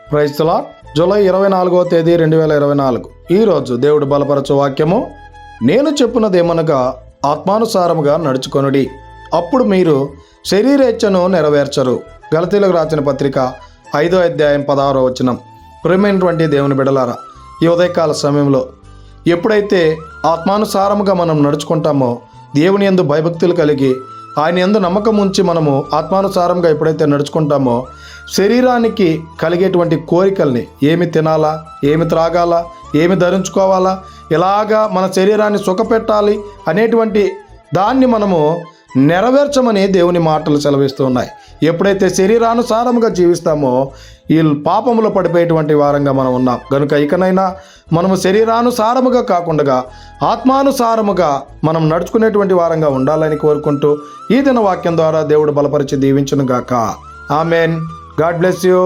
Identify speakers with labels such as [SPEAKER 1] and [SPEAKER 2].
[SPEAKER 1] Praise the lord. July 24వ తేదీ 2024. ఈరోజు దేవుడు బలపరచు వాక్యము, నేను చెప్పున్నదేమనగా ఆత్మానుసారముగా నడుచుకొనుడి, అప్పుడు మీరు శరీరేచ్ఛను నెరవేర్చరు. గలతీయులకు రాసిన పత్రిక 5వ అధ్యాయం 16వ వచనం. ప్రియమైనటువంటి దేవుని బిడ్డలారా, ఈ ఉదయకాల సమయంలో ఎప్పుడైతే ఆత్మానుసారముగా మనం నడుచుకుంటామో, దేవుని యందు భయభక్తులు కలిగి ఆయన యందు నమ్మకం ఉంచి మనము ఆత్మానుసారంగా ఎప్పుడైతే నడుచుకుంటామో, శరీరానికి కలిగేటువంటి కోరికల్ని, ఏమి తినాలా, ఏమి త్రాగాలా, ఏమి ధరించుకోవాలా, ఇలాగా మన శరీరాన్ని సుఖపెట్టాలి అనేటువంటి దాన్ని మనము నెరవేర్చమని దేవుని మాటలు సెలవిస్తూ ఉన్నాయి. ఎప్పుడైతే శరీరానుసారముగా జీవిస్తామో ఈ పాపములో పడిపోయేటువంటి వారంగా మనం ఉన్నాం. కనుక ఇకనైనా మనము శరీరానుసారముగా కాకుండా ఆత్మానుసారముగా మనం నడుచుకునేటువంటి వారంగా ఉండాలని కోరుకుంటూ ఈ దిన వాక్యం ద్వారా దేవుడు బలపరిచి దీవించును గాక. ఆమెన్. God bless you.